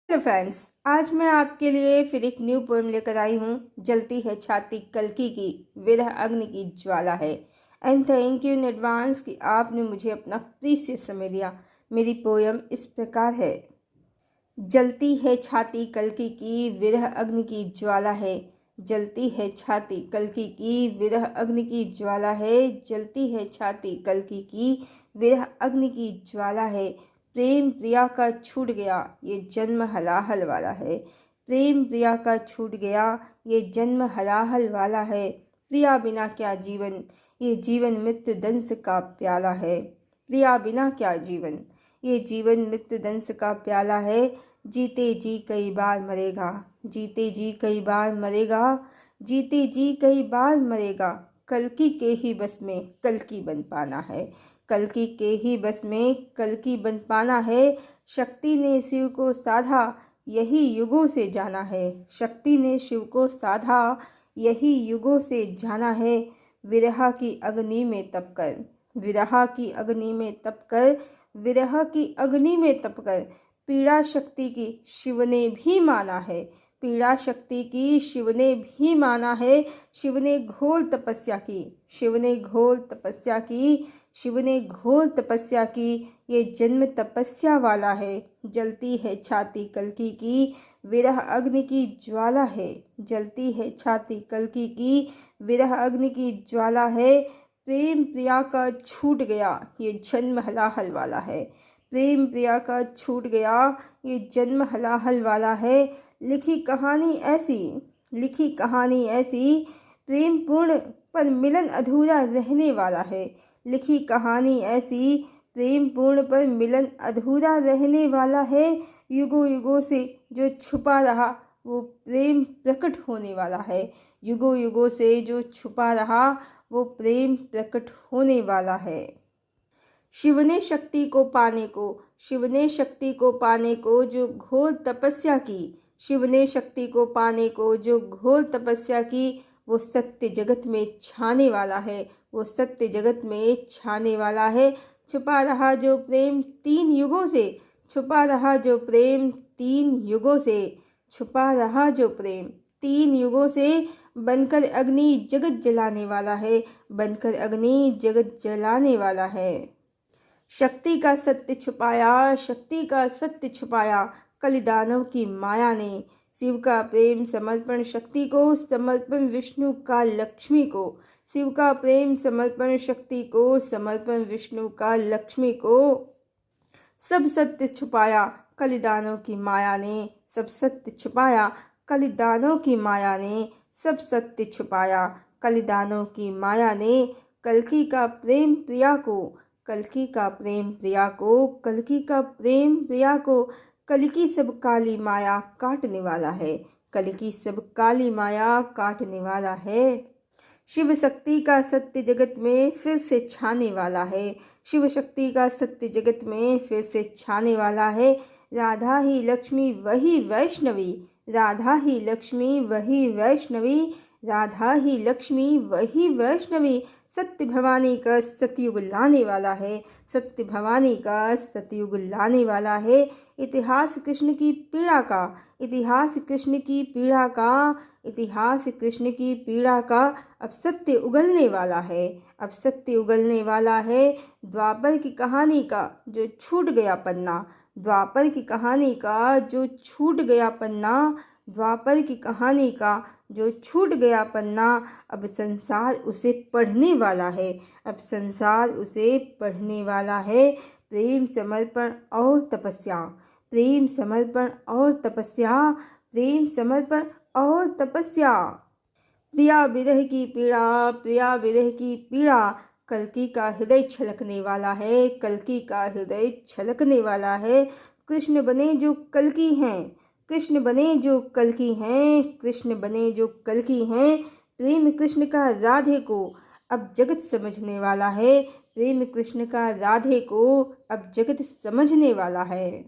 Hello friends, आज मैं आपके लिए फिर एक न्यू पोएम लेकर आई हूँ। जलती है छाती कल्कि की, विरह अग्नि की ज्वाला है। And thank you in advance कि आपने मुझे अपना प्रीशियस समय दिया। मेरी पोएम इस प्रकार है। जलती है छाती कल्कि की, विरह अग्नि की ज्वाला है। जलती है छाती कल्कि की, विरह अग्नि की ज्वाला है। जलती है छाती कल्कि की, विरह अग्नि की ज्वाला है। प्रेम प्रिया का छूट गया, ये जन्म हलाहल वाला है। प्रेम प्रिया का छूट गया, ये जन्म हलाहल वाला है। प्रिया बिना क्या जीवन, ये जीवन मृत्यु दंश का प्याला है। प्रिया बिना क्या जीवन, ये जीवन मृत्यु दंश का प्याला है। जीते जी कई बार मरेगा, जीते जी कई बार मरेगा, जीते जी कई बार मरेगा। कल्कि के ही बस में कल्कि बन पाना है, कल्कि के ही बस में कल्कि बन पाना है। शक्ति ने शिव को साधा, यही युगों से जाना है। शक्ति ने शिव को साधा, यही युगों से जाना है। विरह की अग्नि में तपकर, विरह की अग्नि में तपकर, विरह की अग्नि में तपकर, पीड़ा शक्ति की शिव ने भी माना है। पीड़ा शक्ति की शिव ने भी माना है। शिव ने घोर तपस्या की, शिव ने घोर तपस्या की, शिव ने घोर तपस्या की। ये जन्म तपस्या वाला है। जलती है छाती कल्कि की, विरह अग्नि की ज्वाला है। जलती है छाती कल्कि की, विरह अग्नि की ज्वाला है। प्रेम प्रिया का छूट गया, ये जन्म हलाहल वाला है। प्रेम प्रिया का छूट गया, ये जन्म हलाहल वाला है। लिखी कहानी ऐसी, लिखी कहानी ऐसी, प्रेम पूर्ण पर मिलन अधूरा रहने वाला है। लिखी कहानी ऐसी, प्रेम पूर्ण पर मिलन अधूरा रहने वाला है। युगों युगों से जो छुपा रहा, वो प्रेम प्रकट होने वाला है। युगों युगों से जो छुपा रहा, वो प्रेम प्रकट होने वाला है। शिव ने शक्ति को पाने को, शिव ने शक्ति को पाने को जो घोर तपस्या की, शिव ने शक्ति को पाने को जो घोर तपस्या की, वो सत्य जगत में छाने वाला है। वो सत्य जगत में छाने वाला है। छुपा रहा जो प्रेम 3 युगों से, छुपा रहा जो प्रेम 3 युगों से, छुपा रहा जो प्रेम 3 युगों से, बनकर अग्नि जगत जलाने वाला है। बनकर अग्नि जगत जलाने वाला है। शक्ति का सत्य छुपाया, शक्ति का सत्य छुपाया, कलिदानव की माया ने। शिव का प्रेम समर्पण शक्ति को, समर्पण विष्णु का लक्ष्मी को। शिव का प्रेम समर्पण शक्ति को, समर्पण विष्णु का लक्ष्मी को। सब सत्य छुपाया कलिदानव की माया ने, सब सत्य छुपाया कलिदानव की माया ने, सब सत्य छुपाया कलिदानव की माया ने। कल्कि का प्रेम प्रिया को, कल्कि का प्रेम प्रिया को, कल्कि का प्रेम प्रिया को। कल्कि सब काली माया काटने वाला है, कल्कि सब काली माया काटने वाला है। शिव शक्ति का सत्य जगत में फिर से छाने वाला है। शिव शक्ति का सत्य जगत में फिर से छाने वाला है। राधा ही लक्ष्मी वही वैष्णवी, राधा ही लक्ष्मी वही वैष्णवी, राधा ही लक्ष्मी वही वैष्णवी। सत्य भवानी का सतयुग लाने वाला है, सत्य भवानी का सतयुग लाने वाला है। इतिहास कृष्ण की पीड़ा का, इतिहास कृष्ण की पीड़ा का, इतिहास कृष्ण की पीड़ा का। अब सत्य उगलने वाला है, अब सत्य उगलने वाला है। द्वापर की कहानी का जो छूट गया पन्ना, द्वापर की कहानी का जो छूट गया पन्ना, द्वापर की कहानी का जो छूट गया पन्ना। अब संसार उसे पढ़ने वाला है, अब संसार उसे पढ़ने वाला है। प्रेम समर्पण और तपस्या, प्रेम समर्पण और तपस्या, प्रेम समर्पण और तपस्या। प्रिया विरह की पीड़ा, प्रिया विरह की पीड़ा। कल्कि का हृदय छलकने वाला है, कल्कि का हृदय छलकने वाला है। कृष्ण बने जो कल्कि हैं, कृष्ण बने जो कल्कि हैं, कृष्ण बने जो कल्कि हैं। प्रेम कृष्ण का राधे को अब जगत समझने वाला है, प्रेम कृष्ण का राधे को अब जगत समझने वाला है।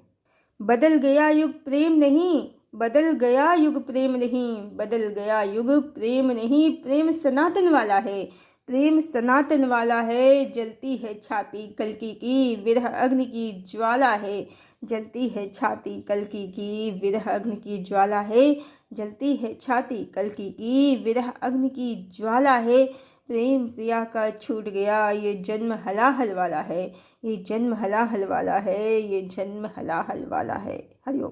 बदल गया युग प्रेम नहीं, बदल गया युग प्रेम नहीं, बदल गया युग प्रेम नहीं। प्रेम सनातन वाला है, प्रेम सनातन वाला है। जलती है छाती कल्कि की, विरह अग्नि की ज्वाला है। जलती है छाती कल्कि की विरह अग्नि की ज्वाला है, जलती है छाती कल्कि की विरह अग्नि की ज्वाला है। प्रेम प्रिया का छूट गया, ये जन्म हलाहल वाला है, ये जन्म हलाहल वाला है, ये जन्म हलाहल वाला है। हरिओम।